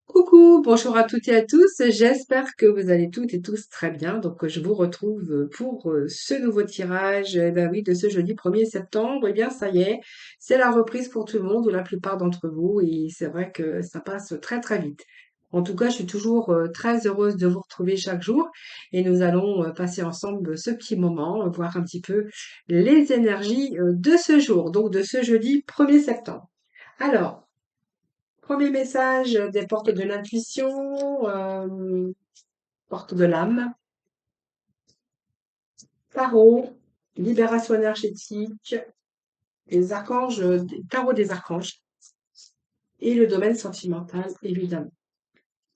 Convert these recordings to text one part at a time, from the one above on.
Coucou, bonjour à toutes et à tous. J'espère que vous allez toutes et tous très bien. Je vous retrouve pour ce nouveau tirage, ben oui, de ce jeudi 1er septembre. Eh bien, ça y est, c'est la reprise pour tout le monde ou la plupart d'entre vous. Et c'est vrai que ça passe très très vite. En tout cas, je suis toujours très heureuse de vous retrouver chaque jour et nous allons passer ensemble ce petit moment, voir un petit peu les énergies de ce jour, donc de ce jeudi 1er septembre. Alors, premier message des portes de l'intuition, porte de l'âme, tarot, libération énergétique, les archanges, tarot des archanges et le domaine sentimental, évidemment.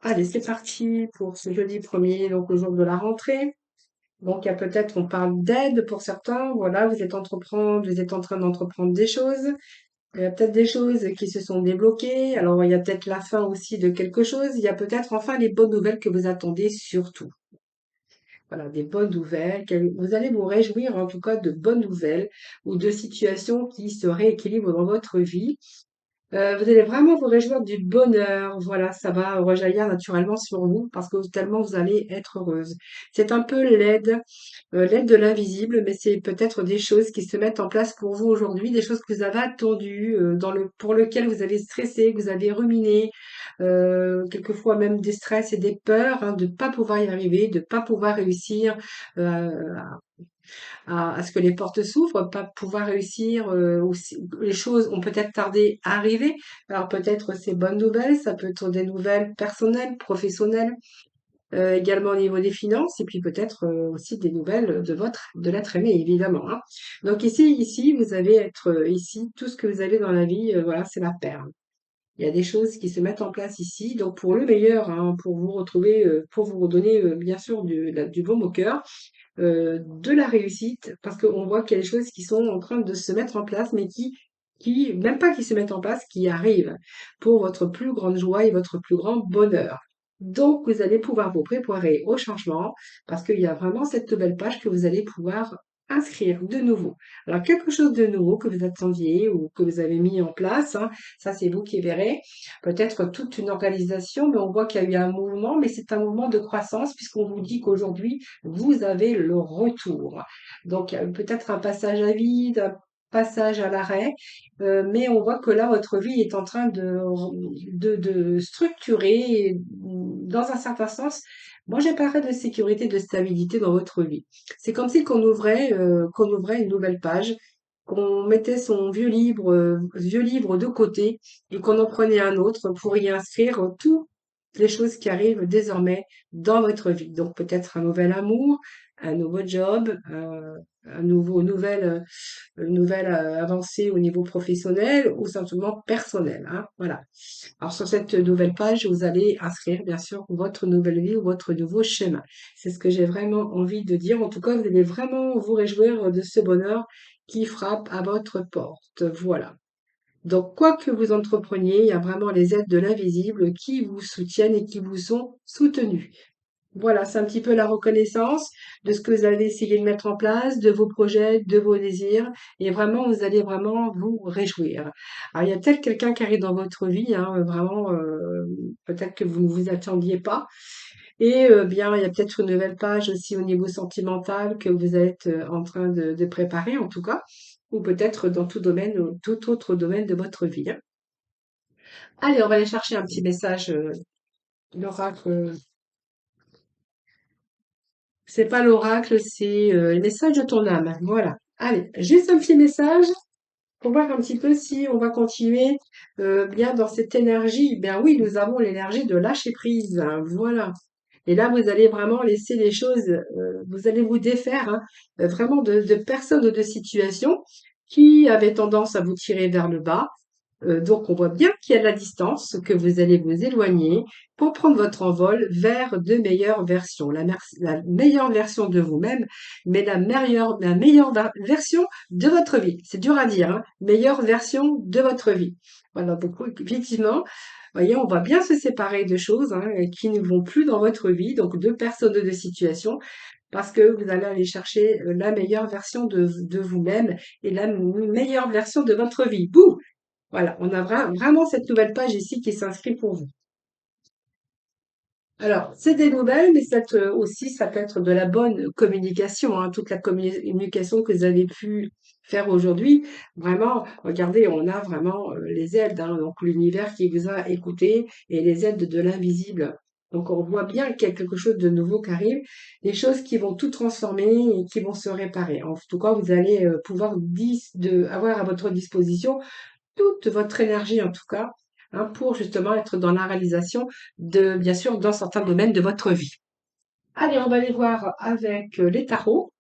Allez, c'est parti pour ce jeudi premier, donc le jour de la rentrée. Donc, il y a peut-être, on parle d'aide pour certains. Voilà, vous êtes en train d'entreprendre des choses. Il y a peut-être des choses qui se sont débloquées. Alors, il y a peut-être la fin aussi de quelque chose. Il y a peut-être enfin les bonnes nouvelles que vous attendez surtout. Voilà, des bonnes nouvelles. Vous allez vous réjouir en tout cas de bonnes nouvelles ou de situations qui se rééquilibrent dans votre vie. Vous allez vraiment vous réjouir du bonheur. Voilà, ça va rejaillir naturellement sur vous parce que tellement vous allez être heureuse. C'est un peu l'aide de l'invisible, mais c'est peut-être des choses qui se mettent en place pour vous aujourd'hui, des choses que vous avez attendues, pour lesquelles vous avez stressé, que vous avez ruminé, quelquefois même des stress et des peurs, hein, de ne pas pouvoir y arriver, de ne pas pouvoir réussir, euh, à ce que les portes s'ouvrent, pas pouvoir réussir, les choses ont peut-être tardé à arriver. Alors peut-être ces bonnes nouvelles, ça peut être des nouvelles personnelles, professionnelles, également au niveau des finances, et puis peut-être aussi des nouvelles de l'être aimé, évidemment, hein. Donc ici, vous allez être ici, tout ce que vous avez dans la vie, voilà, c'est la perle. Il y a des choses qui se mettent en place ici, donc pour le meilleur, hein, pour vous retrouver, pour vous redonner bien sûr du baume au cœur, de la réussite, parce qu'on voit qu'il y a des choses qui sont en train de se mettre en place, mais même pas qui se mettent en place, qui arrivent pour votre plus grande joie et votre plus grand bonheur. Donc, vous allez pouvoir vous préparer au changement, parce qu'il y a vraiment cette belle page que vous allez pouvoir inscrire de nouveau. Alors, quelque chose de nouveau que vous attendiez ou que vous avez mis en place, hein, ça c'est vous qui verrez. Peut-être toute une organisation, mais on voit qu'il y a eu un mouvement, mais c'est un mouvement de croissance, puisqu'on vous dit qu'aujourd'hui, vous avez le retour. Donc, il y a peut-être un passage à vide, un passage à l'arrêt, mais on voit que là, votre vie est en train de structurer dans un certain sens. Moi, j'ai parlé de sécurité, de stabilité dans votre vie. C'est comme si qu'on ouvrait une nouvelle page, qu'on mettait son vieux livre de côté et qu'on en prenait un autre pour y inscrire toutes les choses qui arrivent désormais dans votre vie. Donc peut-être un nouvel amour, un nouveau job, une nouvelle avancée au niveau professionnel ou simplement personnel, hein, voilà. Alors sur cette nouvelle page, vous allez inscrire bien sûr votre nouvelle vie ou votre nouveau schéma. C'est ce que j'ai vraiment envie de dire. En tout cas, vous allez vraiment vous réjouir de ce bonheur qui frappe à votre porte. Voilà. Donc, quoi que vous entrepreniez, il y a vraiment les aides de l'invisible qui vous soutiennent et qui vous ont soutenu. Voilà, c'est un petit peu la reconnaissance de ce que vous avez essayé de mettre en place, de vos projets, de vos désirs, et vraiment, vous allez vraiment vous réjouir. Alors, il y a peut-être quelqu'un qui arrive dans votre vie, hein, vraiment, peut-être que vous ne vous attendiez pas, et bien, il y a peut-être une nouvelle page aussi au niveau sentimental que vous êtes en train de préparer, en tout cas, ou peut-être dans tout domaine, ou tout autre domaine de votre vie, hein. Allez, on va aller chercher un petit message, l'oracle. C'est pas l'oracle, c'est le message de ton âme. Voilà. Allez, juste un petit message pour voir un petit peu si on va continuer bien dans cette énergie. Ben oui, nous avons l'énergie de lâcher prise, hein. Voilà. Et là, vous allez vraiment laisser les choses, vous allez vous défaire, hein, vraiment de personnes ou de situations qui avaient tendance à vous tirer vers le bas. Donc, on voit bien qu'il y a de la distance, que vous allez vous éloigner pour prendre votre envol vers de meilleures versions. La meilleure version de vous-même, mais la meilleure version de votre vie. C'est dur à dire, hein, meilleure version de votre vie. Voilà, donc effectivement, voyez, on va bien se séparer de choses hein, qui ne vont plus dans votre vie, donc de personnes, de situations, parce que vous allez aller chercher la meilleure version de vous-même et la meilleure version de votre vie. Bouh! Voilà, on a vraiment cette nouvelle page ici qui s'inscrit pour vous. Alors, c'est des nouvelles, mais aussi, ça peut être de la bonne communication, hein, toute la communication que vous avez pu faire aujourd'hui. Vraiment, regardez, on a vraiment les aides, hein, donc l'univers qui vous a écouté et les aides de l'invisible. Donc, on voit bien qu'il y a quelque chose de nouveau qui arrive, des choses qui vont tout transformer et qui vont se réparer. En tout cas, vous allez pouvoir avoir à votre disposition toute votre énergie en tout cas, hein, pour justement être dans la réalisation de, bien sûr, dans certains domaines de votre vie. Allez, on va aller voir avec les tarots.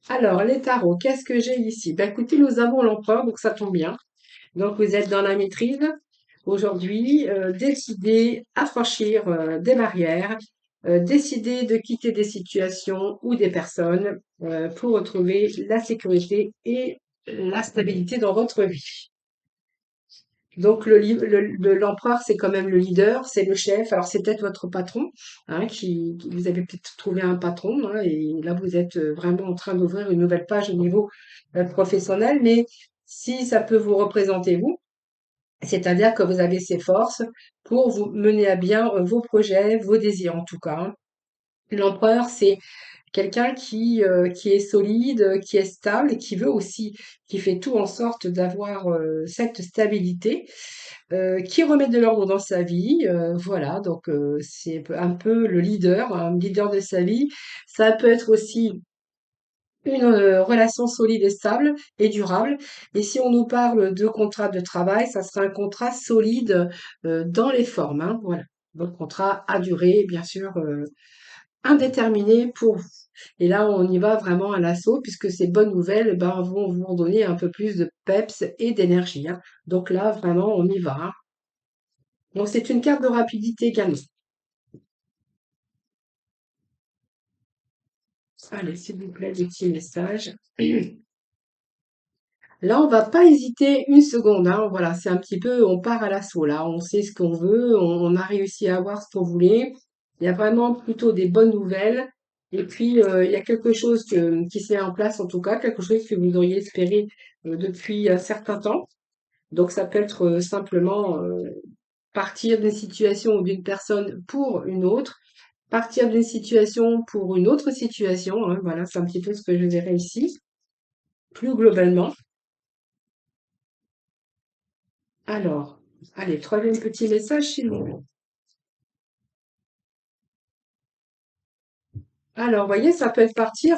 Alors, les tarots, qu'est-ce que j'ai ici? Ben, écoutez, nous avons l'empereur, donc ça tombe bien. Donc, vous êtes dans la maîtrise. Aujourd'hui, décidez à franchir des barrières, décidez de quitter des situations ou des personnes pour retrouver la sécurité et la stabilité dans votre vie. Donc l'empereur, c'est quand même le leader, c'est le chef. Alors c'est peut-être votre patron, hein, vous avez peut-être trouvé un patron, hein, et là vous êtes vraiment en train d'ouvrir une nouvelle page au niveau professionnel. Mais si ça peut vous représenter vous, c'est-à-dire que vous avez ces forces pour vous mener à bien vos projets, vos désirs en tout cas, hein. L'empereur, c'est quelqu'un qui est solide, qui est stable et qui veut aussi, qui fait tout en sorte d'avoir cette stabilité, qui remet de l'ordre dans sa vie. Voilà, donc c'est un peu le leader, un leader de sa vie. Ça peut être aussi une relation solide et stable et durable. Et si on nous parle de contrat de travail, ça sera un contrat solide dans les formes, hein, voilà. Donc contrat à durée, bien sûr, indéterminé pour vous. Et là, on y va vraiment à l'assaut puisque ces bonnes nouvelles, eh ben, vont vous donner un peu plus de peps et d'énergie, hein. Donc là, vraiment, on y va, hein. Donc c'est une carte de rapidité également. Allez, s'il vous plaît, des petits messages. Là, on va pas hésiter une seconde, hein. Voilà, c'est un petit peu, on part à l'assaut là. On sait ce qu'on veut, on a réussi à avoir ce qu'on voulait. Il y a vraiment plutôt des bonnes nouvelles. Et puis, il y a quelque chose qui se met en place, en tout cas, quelque chose que vous auriez espéré depuis un certain temps. Donc, ça peut être simplement partir d'une situation ou d'une personne pour une autre, partir d'une situation pour une autre situation, hein. Voilà, c'est un petit peu ce que je verrai ici, plus globalement. Alors, allez, troisième petit message, s'il vous plaît. Alors, vous voyez, ça peut être partir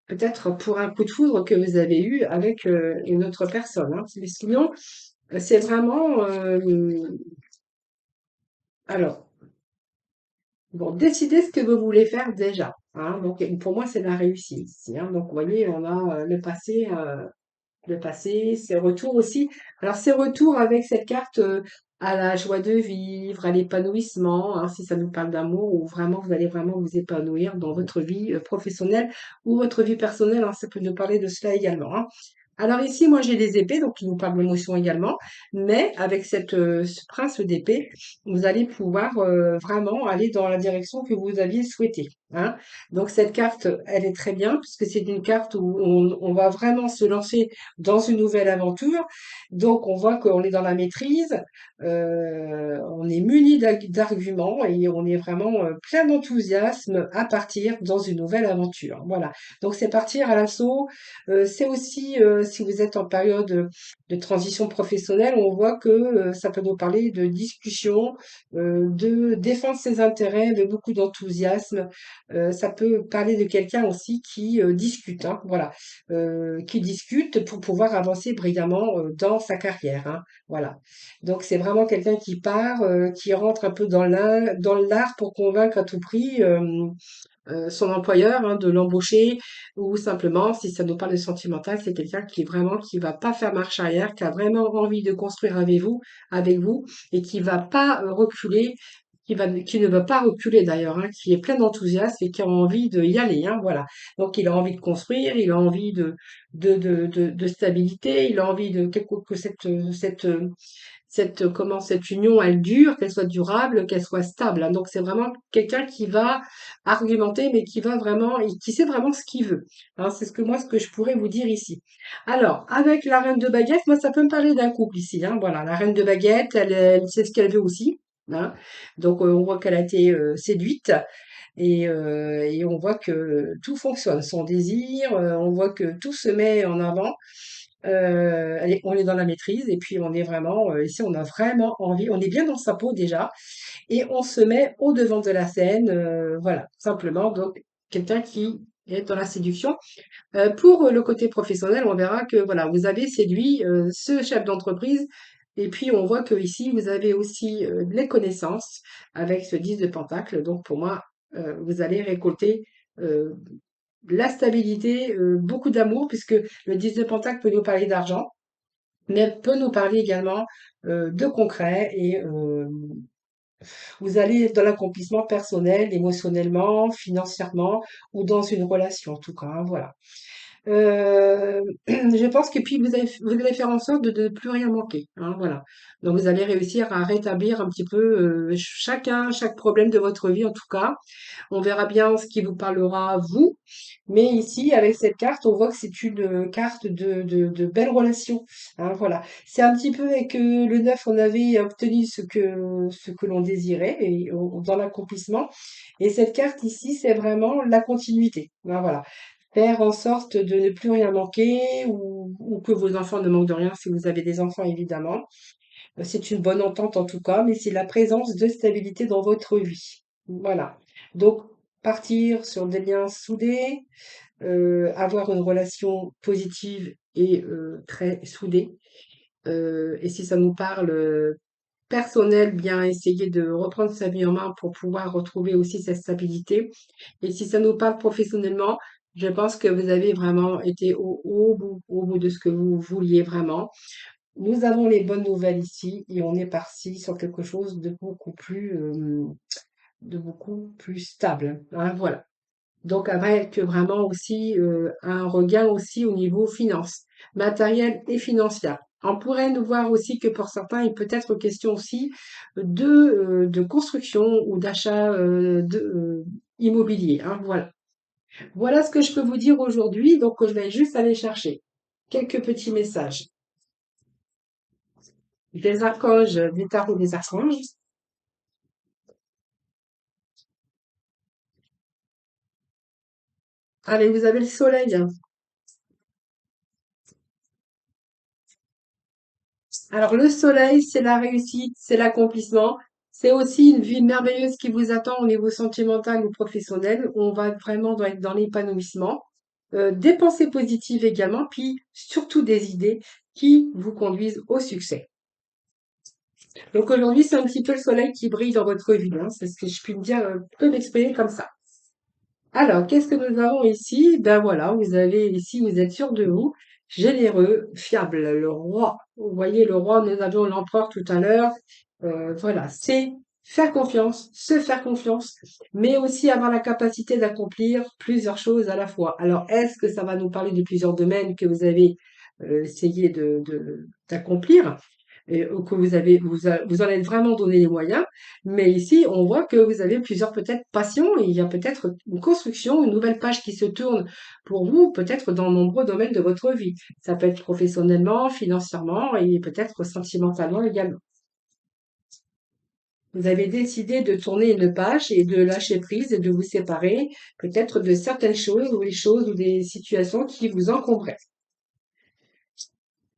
peut-être pour un coup de foudre que vous avez eu avec une autre personne, hein. Mais sinon, c'est vraiment... alors, bon, décidez ce que vous voulez faire déjà, hein. Donc, pour moi, c'est la réussite ici, hein. Donc, vous voyez, on a le passé, ses retours aussi. Alors, ses retours avec cette carte à la joie de vivre, à l'épanouissement, hein, si ça nous parle d'amour, ou vraiment vous allez vraiment vous épanouir dans votre vie professionnelle ou votre vie personnelle, hein, ça peut nous parler de cela également, hein. Alors ici, moi j'ai des épées, donc qui nous parlent d'émotion également, mais avec ce prince d'épée, vous allez pouvoir vraiment aller dans la direction que vous aviez souhaité, hein. Donc cette carte, elle est très bien, puisque c'est une carte où on va vraiment se lancer dans une nouvelle aventure. Donc, on voit qu'on est dans la maîtrise, on est muni d'arguments et on est vraiment plein d'enthousiasme à partir dans une nouvelle aventure. Voilà. Donc, c'est partir à l'assaut. C'est aussi, si vous êtes en période de transition professionnelle, on voit que ça peut nous parler de discussion, de défendre ses intérêts, de beaucoup d'enthousiasme. Ça peut parler de quelqu'un aussi qui discute, hein, voilà, qui discute pour pouvoir avancer brillamment dans sa carrière, hein, voilà. Donc c'est vraiment quelqu'un qui part, qui rentre un peu dans l'art pour convaincre à tout prix son employeur, hein, de l'embaucher, ou simplement, si ça nous parle de sentimental, c'est quelqu'un qui vraiment qui va pas faire marche arrière, qui a vraiment envie de construire avec vous, et qui va pas reculer, qui ne va pas reculer d'ailleurs, hein, qui est plein d'enthousiasme et qui a envie de y aller, hein, voilà. Donc il a envie de construire, il a envie de stabilité, il a envie de que cette comment cette union elle dure, qu'elle soit durable, qu'elle soit stable, hein. Donc c'est vraiment quelqu'un qui va argumenter, mais qui va vraiment, et qui sait vraiment ce qu'il veut, hein. C'est ce que je pourrais vous dire ici. Alors, avec la reine de baguette, moi ça peut me parler d'un couple ici, hein. Voilà, la reine de baguette, elle sait ce qu'elle veut aussi, hein. Donc on voit qu'elle a été séduite. Et on voit que tout fonctionne, son désir, on voit que tout se met en avant. On est dans la maîtrise et puis on est vraiment, ici on a vraiment envie, on est bien dans sa peau déjà et on se met au devant de la scène, voilà, simplement. Donc quelqu'un qui est dans la séduction. Pour le côté professionnel, on verra que voilà, vous avez séduit ce chef d'entreprise et puis on voit que ici vous avez aussi les connaissances avec ce 10 de Pentacle. Donc pour moi, vous allez récolter euh, la stabilité, beaucoup d'amour, puisque le 10 de Pentacle peut nous parler d'argent, mais peut nous parler également de concret et vous allez être dans l'accomplissement personnel, émotionnellement, financièrement ou dans une relation en tout cas, hein, voilà. Je pense que puis vous allez faire en sorte de ne plus rien manquer, hein, voilà. Donc vous allez réussir à rétablir un petit peu chaque problème de votre vie en tout cas. On verra bien ce qui vous parlera vous. Mais ici, avec cette carte, on voit que c'est une carte de belles relations, hein, voilà. C'est un petit peu avec le 9, on avait obtenu ce que l'on désirait et dans l'accomplissement. Et cette carte ici, c'est vraiment la continuité, hein, voilà. Faire en sorte de ne plus rien manquer ou que vos enfants ne manquent de rien si vous avez des enfants, évidemment. C'est une bonne entente en tout cas, mais c'est la présence de stabilité dans votre vie. Voilà. Donc, partir sur des liens soudés, avoir une relation positive et très soudée. Et si ça nous parle personnel, bien essayer de reprendre sa vie en main pour pouvoir retrouver aussi cette stabilité. Et si ça nous parle professionnellement, je pense que vous avez vraiment été au bout de ce que vous vouliez vraiment. Nous avons les bonnes nouvelles ici et on est parti sur quelque chose de beaucoup plus stable, hein, voilà. Donc avec vraiment aussi un regain aussi au niveau finance, matériel et financière. On pourrait nous voir aussi que pour certains, il peut être question aussi de construction ou d'achat immobilier, hein, voilà. Voilà ce que je peux vous dire aujourd'hui. Donc je vais juste aller chercher quelques petits messages des archanges, du tarot des archanges. Allez, vous avez le soleil. Alors, le soleil, c'est la réussite, c'est l'accomplissement. C'est aussi une vie merveilleuse qui vous attend au niveau sentimental ou professionnel. On va vraiment être dans l'épanouissement. Des pensées positives également, puis surtout des idées qui vous conduisent au succès. Donc aujourd'hui, c'est un petit peu le soleil qui brille dans votre vie, hein. C'est ce que je puis me dire, peux m'exprimer comme ça. Alors, qu'est-ce que nous avons ici? Ben voilà, vous avez ici, vous êtes sûr de vous, généreux, fiable, le roi. Vous voyez, le roi, nous avions l'empereur tout à l'heure. Voilà, c'est faire confiance, se faire confiance, mais aussi avoir la capacité d'accomplir plusieurs choses à la fois. Alors, est-ce que ça va nous parler de plusieurs domaines que vous avez essayé d'accomplir? Ou que vous en êtes vraiment donné les moyens, mais ici, on voit que vous avez plusieurs peut-être passions et il y a peut-être une construction, une nouvelle page qui se tourne pour vous, peut-être dans de nombreux domaines de votre vie. Ça peut être professionnellement, financièrement et peut-être sentimentalement également. Vous avez décidé de tourner une page et de lâcher prise et de vous séparer peut-être de certaines choses ou des situations qui vous encombraient.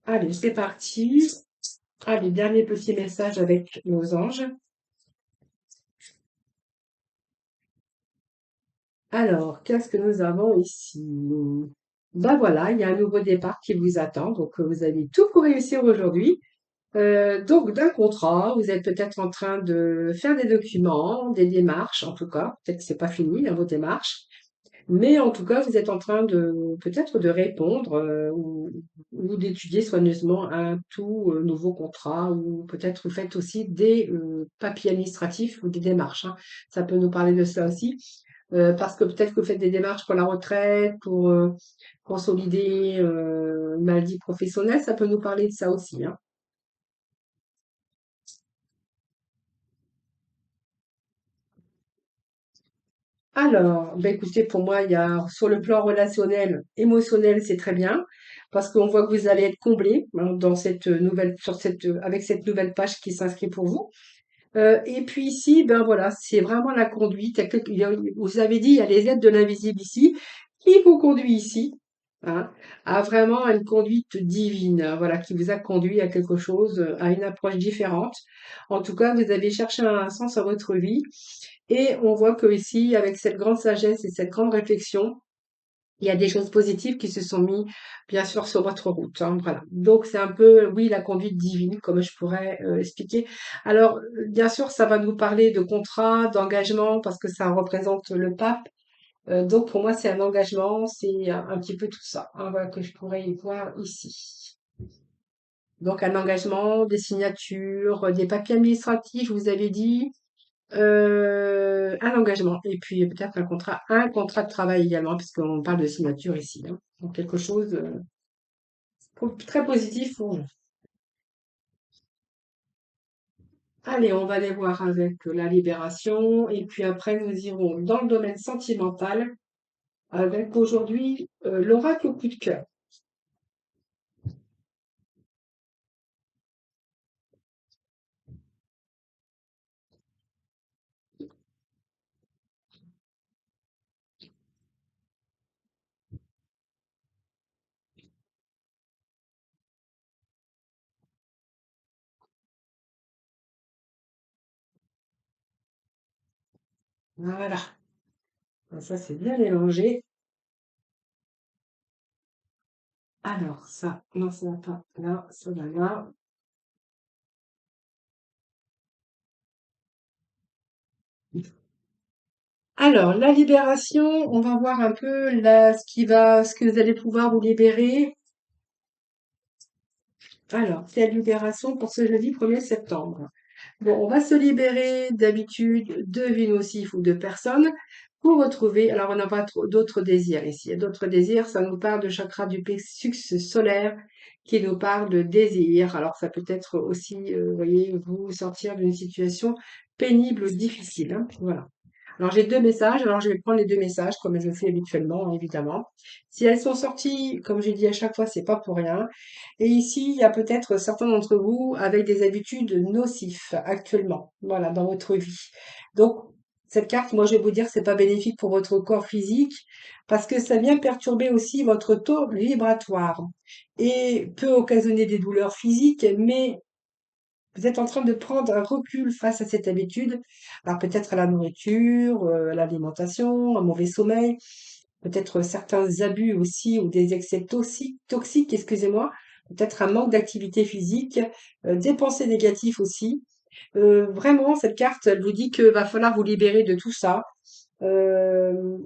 Allez, c'est parti. Allez, dernier petit message avec nos anges. Alors, qu'est-ce que nous avons ici? Ben voilà, il y a un nouveau départ qui vous attend, donc vous avez tout pour réussir aujourd'hui. Donc d'un contrat, vous êtes peut-être en train de faire des documents, des démarches, en tout cas, peut-être que c'est pas fini vos démarches, mais en tout cas, vous êtes en train de peut-être de répondre ou d'étudier soigneusement un tout nouveau contrat, ou peut-être vous faites aussi des papiers administratifs ou des démarches, hein. Ça peut nous parler de ça aussi. Parce que peut-être que vous faites des démarches pour la retraite, pour consolider une maladie professionnelle, ça peut nous parler de ça aussi, hein. Alors, ben écoutez, pour moi, il y a sur le plan relationnel, émotionnel, c'est très bien parce qu'on voit que vous allez être comblé hein, dans cette nouvelle, avec cette nouvelle page qui s'inscrit pour vous. Et puis ici, ben voilà, c'est vraiment la conduite. Vous avez dit, il y a les aides de l'invisible ici qui vous conduit ici, hein, à vraiment une conduite divine, hein, voilà, qui vous a conduit à quelque chose, à une approche différente. En tout cas, vous avez cherché un sens à votre vie et on voit que ici, avec cette grande sagesse et cette grande réflexion, il y a des choses positives qui se sont mis, bien sûr, sur votre route, hein, voilà. Donc c'est un peu, oui, la conduite divine, comme je pourrais expliquer. Alors, bien sûr, ça va nous parler de contrat, d'engagement, parce que ça représente le pape. Donc pour moi, c'est un engagement, c'est un petit peu tout ça, hein, voilà, que je pourrais y voir ici. Donc un engagement, des signatures, des papiers administratifs, vous avez dit. Un engagement et puis peut-être un contrat de travail également, puisqu'on parle de signature ici, hein. Donc quelque chose très positif pour nous. Allez, on va aller voir avec la libération et puis après nous irons dans le domaine sentimental avec aujourd'hui l'oracle au coup de cœur. Voilà, ça c'est bien mélangé. Alors ça, non, ça va pas là, ça va là. Alors, la libération, on va voir un peu là, ce que vous allez pouvoir vous libérer. Alors, quelle libération pour ce jeudi 1er septembre? Bon, on va se libérer d'habitude de vie nocif ou de personnes pour retrouver, alors on n'a pas d'autres désirs ici. Il y a d'autres désirs, ça nous parle de chakra du plexus solaire qui nous parle de désir. Alors ça peut être aussi, vous voyez, vous sortir d'une situation pénible, difficile, hein, voilà. Alors j'ai deux messages, alors je vais prendre les deux messages comme je fais habituellement, hein, évidemment. Si elles sont sorties, comme j'ai dit à chaque fois, c'est pas pour rien. Et ici, il y a peut-être certains d'entre vous avec des habitudes nocives actuellement, voilà, dans votre vie. Donc, cette carte, moi, je vais vous dire, c'est pas bénéfique pour votre corps physique parce que ça vient perturber aussi votre taux vibratoire et peut occasionner des douleurs physiques, mais vous êtes en train de prendre un recul face à cette habitude. Alors peut-être à la nourriture, à l'alimentation, un mauvais sommeil, peut-être certains abus aussi ou des excès toxiques, excusez-moi, peut-être un manque d'activité physique, des pensées négatives aussi. Vraiment, cette carte, elle vous dit que va falloir vous libérer de tout ça, euh,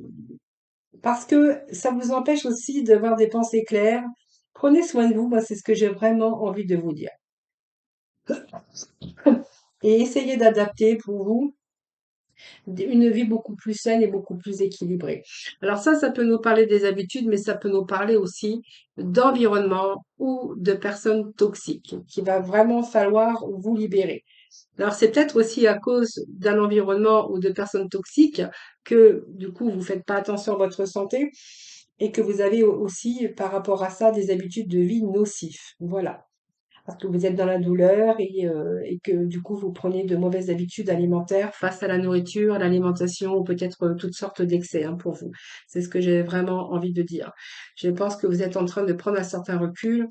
parce que ça vous empêche aussi d'avoir des pensées claires. Prenez soin de vous, moi, c'est ce que j'ai vraiment envie de vous dire. Et essayez d'adapter pour vous une vie beaucoup plus saine et beaucoup plus équilibrée. Alors ça peut nous parler des habitudes, mais ça peut nous parler aussi d'environnement ou de personnes toxiques qu'il va vraiment falloir vous libérer. Alors c'est peut-être aussi à cause d'un environnement ou de personnes toxiques que du coup vous faites pas attention à votre santé et que vous avez aussi par rapport à ça des habitudes de vie nocives. Voilà, parce que vous êtes dans la douleur et que du coup vous prenez de mauvaises habitudes alimentaires face à la nourriture, à l'alimentation ou peut-être toutes sortes d'excès hein, pour vous. C'est ce que j'ai vraiment envie de dire. Je pense que vous êtes en train de prendre un certain recul.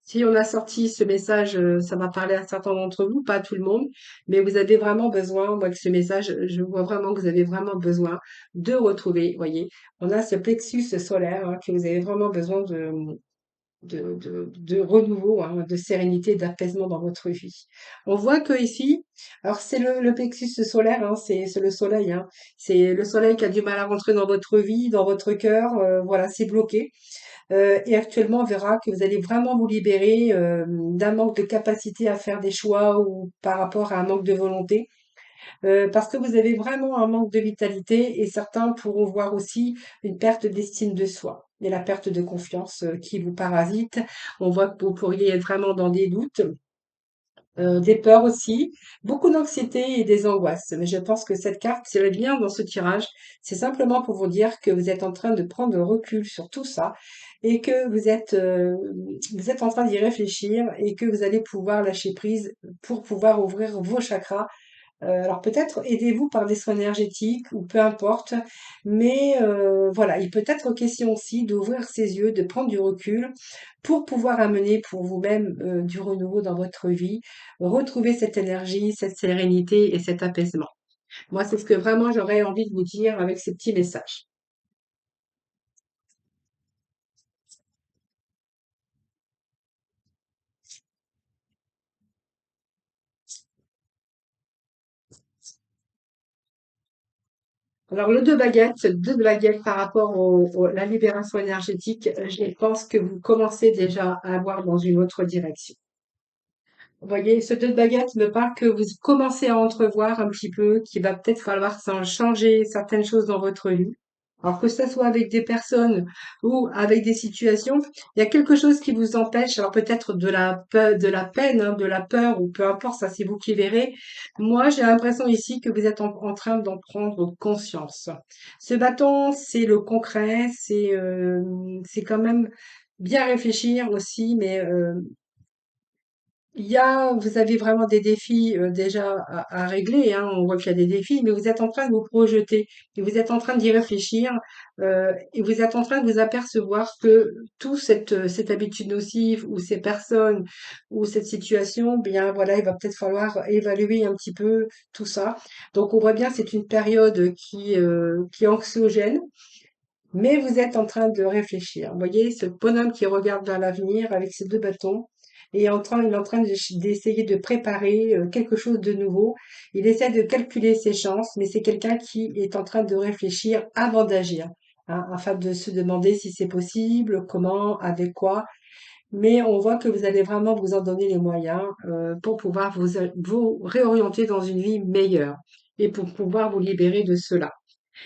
Si on a sorti ce message, ça va parler à certains d'entre vous, pas à tout le monde, mais vous avez vraiment besoin, moi, avec ce message, je vois vraiment que vous avez vraiment besoin de retrouver, voyez, on a ce plexus solaire hein, que vous avez vraiment besoin de renouveau, hein, de sérénité, d'apaisement dans votre vie. On voit que ici, alors c'est le plexus solaire, hein, c'est le soleil, hein, c'est le soleil qui a du mal à rentrer dans votre vie, dans votre cœur, voilà, c'est bloqué. Et actuellement, on verra que vous allez vraiment vous libérer d'un manque de capacité à faire des choix ou par rapport à un manque de volonté. Parce que vous avez vraiment un manque de vitalité et certains pourront voir aussi une perte d'estime de soi et la perte de confiance qui vous parasite. On voit que vous pourriez être vraiment dans des doutes des peurs aussi, beaucoup d'anxiété et des angoisses. Mais je pense que cette carte, si elle vient dans ce tirage, c'est simplement pour vous dire que vous êtes en train de prendre recul sur tout ça et que vous êtes en train d'y réfléchir et que vous allez pouvoir lâcher prise pour pouvoir ouvrir vos chakras. Alors peut-être aidez-vous par des soins énergétiques ou peu importe, mais voilà, il peut être question aussi d'ouvrir ses yeux, de prendre du recul pour pouvoir amener pour vous-même du renouveau dans votre vie, retrouver cette énergie, cette sérénité et cet apaisement. Moi, c'est ce que vraiment j'aurais envie de vous dire avec ces petits messages. Alors le deux baguettes par rapport la libération énergétique, je pense que vous commencez déjà à avoir dans une autre direction. Vous voyez, ce 2 de baguettes me parle que vous commencez à entrevoir un petit peu qu'il va peut-être falloir changer certaines choses dans votre vie. Alors que ce soit avec des personnes ou avec des situations, il y a quelque chose qui vous empêche, alors peut-être de la peine, hein, de la peur, ou peu importe, ça c'est vous qui verrez. Moi, j'ai l'impression ici que vous êtes en train d'en prendre conscience. Ce bâton, c'est le concret, c'est quand même bien réfléchir aussi, mais vous avez vraiment des défis déjà à régler, hein. On voit qu'il y a des défis, mais vous êtes en train de vous projeter et vous êtes en train d'y réfléchir et vous êtes en train de vous apercevoir que cette habitude nocive ou ces personnes ou cette situation, bien voilà, il va peut-être falloir évaluer un petit peu tout ça. Donc on voit bien, c'est une période qui est anxiogène. Mais vous êtes en train de réfléchir. Vous voyez, ce bonhomme qui regarde vers l'avenir avec ses deux bâtons il est en train d'essayer de préparer quelque chose de nouveau. Il essaie de calculer ses chances, mais c'est quelqu'un qui est en train de réfléchir avant d'agir, hein, afin de se demander si c'est possible, comment, avec quoi. Mais on voit que vous allez vraiment vous en donner les moyens pour pouvoir vous réorienter dans une vie meilleure et pour pouvoir vous libérer de cela.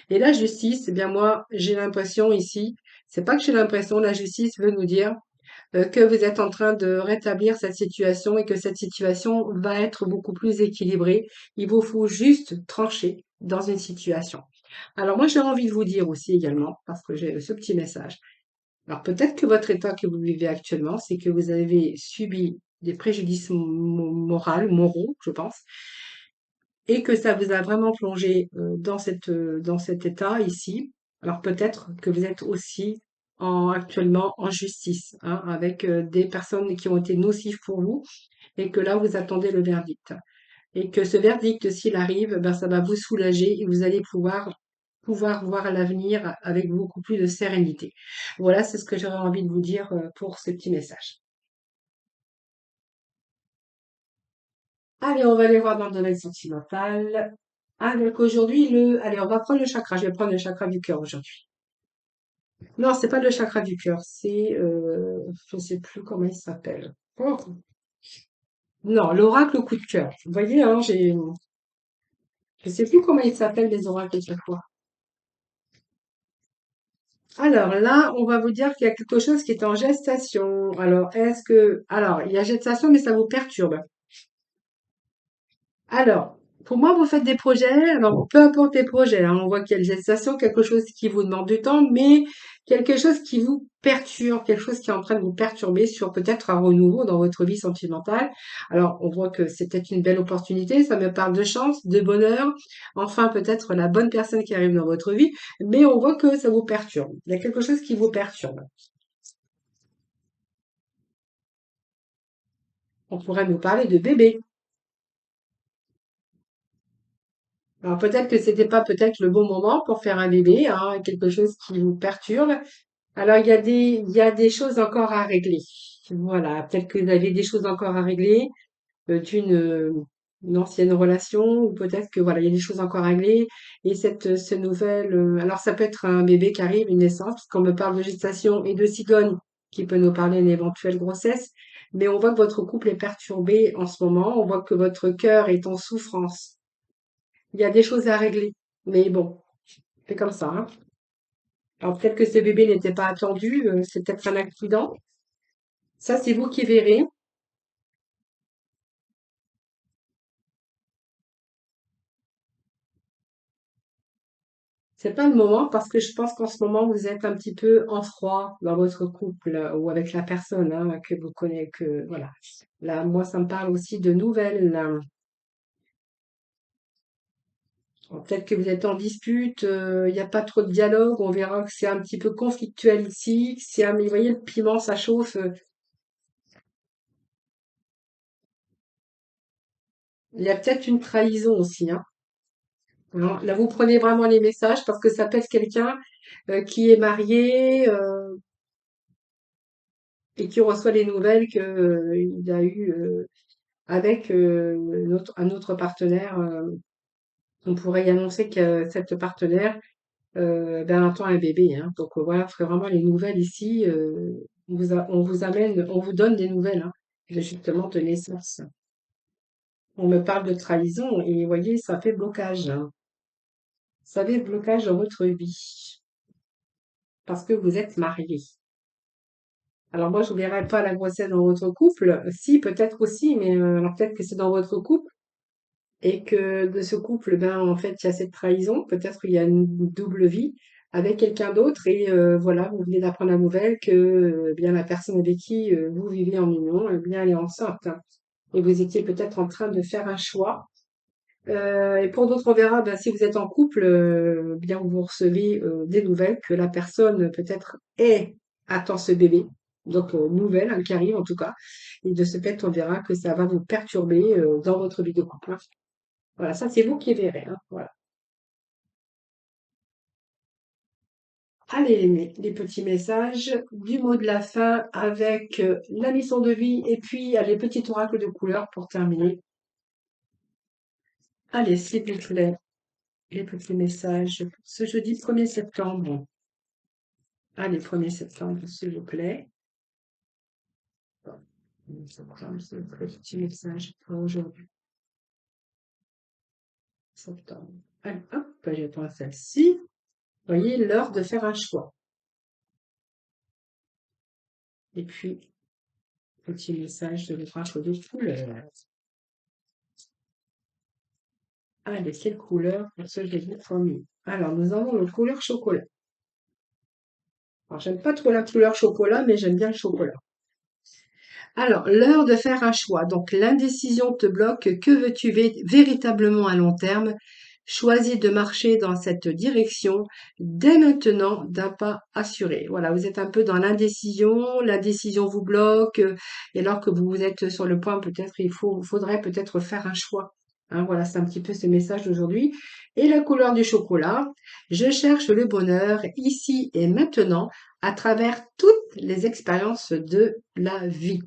Et la justice, eh bien moi, j'ai l'impression ici, c'est pas que j'ai l'impression, la justice veut nous dire que vous êtes en train de rétablir cette situation et que cette situation va être beaucoup plus équilibrée. Il vous faut juste trancher dans une situation. Alors moi, j'ai envie de vous dire aussi également, parce que j'ai ce petit message. Alors peut-être que votre état que vous vivez actuellement, c'est que vous avez subi des préjudices moraux, je pense, et que ça vous a vraiment plongé dans cet état ici. Alors peut-être que vous êtes aussi actuellement en justice, hein, avec des personnes qui ont été nocives pour vous et que là vous attendez le verdict. Et que ce verdict, s'il arrive, ben, ça va vous soulager et vous allez pouvoir voir l'avenir avec beaucoup plus de sérénité. Voilà, c'est ce que j'aurais envie de vous dire pour ce petit message. Allez, on va aller voir dans le domaine sentimental. Ah, donc aujourd'hui, allez, on va prendre le chakra. Je vais prendre le chakra du cœur aujourd'hui. Non, c'est pas le chakra du cœur, je sais plus comment il s'appelle. Oh, non, l'oracle coup de cœur. Vous voyez, hein, je sais plus comment il s'appelle les oracles chaque fois. Alors là, on va vous dire qu'il y a quelque chose qui est en gestation. Alors, il y a gestation, mais ça vous perturbe. Alors, pour moi, vous faites des projets. Alors, peu importe les projets, hein, on voit qu'il y a une gestation, quelque chose qui vous demande du temps, mais quelque chose qui vous perturbe, quelque chose qui est en train de vous perturber sur peut-être un renouveau dans votre vie sentimentale. Alors, on voit que c'est peut-être une belle opportunité. Ça me parle de chance, de bonheur. Enfin, peut-être la bonne personne qui arrive dans votre vie, mais on voit que ça vous perturbe. Il y a quelque chose qui vous perturbe. On pourrait nous parler de bébé. Alors peut-être que c'était pas peut-être le bon moment pour faire un bébé, hein, quelque chose qui vous perturbe. Alors il y a des choses encore à régler. Voilà, peut-être que vous avez des choses encore à régler une ancienne relation, ou peut-être que voilà, il y a des choses encore à régler. Et ce nouvel, alors ça peut être un bébé qui arrive, une naissance, parce qu'on me parle de gestation et de cigogne, qui peut nous parler d'une éventuelle grossesse. Mais on voit que votre couple est perturbé en ce moment. On voit que votre cœur est en souffrance. Il y a des choses à régler. Mais bon, c'est comme ça, hein. Alors peut-être que ce bébé n'était pas attendu, c'est peut-être un accident. Ça, c'est vous qui verrez. C'est pas le moment parce que je pense qu'en ce moment vous êtes un petit peu en froid dans votre couple ou avec la personne que vous connaissez, que voilà. Là, moi, ça me parle aussi de nouvelles. Là. Bon, peut-être que vous êtes en dispute, il n'y a pas trop de dialogue, on verra que c'est un petit peu conflictuel ici, que c'est mais vous voyez, le piment, ça chauffe. Il y a peut-être une trahison aussi, hein. Alors, là, vous prenez vraiment les messages parce que ça peut être quelqu'un qui est marié et qui reçoit les nouvelles que il a eu avec un autre partenaire. On pourrait y annoncer que cette partenaire ben, attend un bébé, hein. Donc voilà, c'est vraiment les nouvelles ici. On vous amène, on vous donne des nouvelles, hein, justement de naissance. On me parle de trahison et vous voyez, ça fait blocage, hein. Ça fait blocage dans votre vie parce que vous êtes mariés. Alors moi, je ne verrais pas la grossesse dans votre couple. Si, peut-être aussi, mais alors peut-être que c'est dans votre couple et que de ce couple, ben en fait, il y a cette trahison. Peut-être qu'il y a une double vie avec quelqu'un d'autre et voilà, vous venez d'apprendre la nouvelle que bien la personne avec qui vous vivez en union, eh bien elle est enceinte, hein. Et vous étiez peut-être en train de faire un choix. Et pour d'autres, on verra, ben, si vous êtes en couple, bien vous recevez des nouvelles que la personne peut-être attend ce bébé. Donc, nouvelle hein, qui arrive en tout cas. Et de ce fait, on verra que ça va vous perturber dans votre vie de couple, hein. Voilà, ça c'est vous qui verrez, hein. Voilà. Allez, les petits messages du mot de la fin avec la mission de vie et puis les petits oracles de couleur pour terminer. Allez, s'il vous plaît, les petits messages pour ce jeudi 1er septembre. Allez, 1er septembre, s'il vous plaît. 1er septembre, c'est le petit message pour aujourd'hui. Septembre. Allez, hop, je prends celle-ci. Voyez, l'heure de faire un choix. Et puis, petit message de l'ouvrage de couleur. Allez, quelle couleur pour ce jeudi 1er? Alors, nous avons la couleur chocolat. Alors, j'aime pas trop la couleur chocolat, mais j'aime bien le chocolat. Alors, l'heure de faire un choix. Donc, l'indécision te bloque. Que veux-tu véritablement à long terme? Choisis de marcher dans cette direction dès maintenant d'un pas assuré. Voilà, vous êtes un peu dans l'indécision, la décision vous bloque, et alors que vous êtes sur le point, peut-être, faudrait peut-être faire un choix. Hein, voilà, c'est un petit peu ce message d'aujourd'hui. Et la couleur du chocolat, je cherche le bonheur ici et maintenant à travers toutes les expériences de la vie.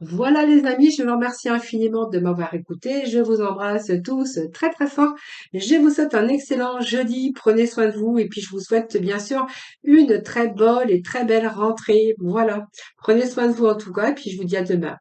Voilà les amis, je vous remercie infiniment de m'avoir écouté. Je vous embrasse tous très très fort. Je vous souhaite un excellent jeudi. Prenez soin de vous et puis je vous souhaite bien sûr une très bonne et très belle rentrée. Voilà. Prenez soin de vous en tout cas et puis je vous dis à demain.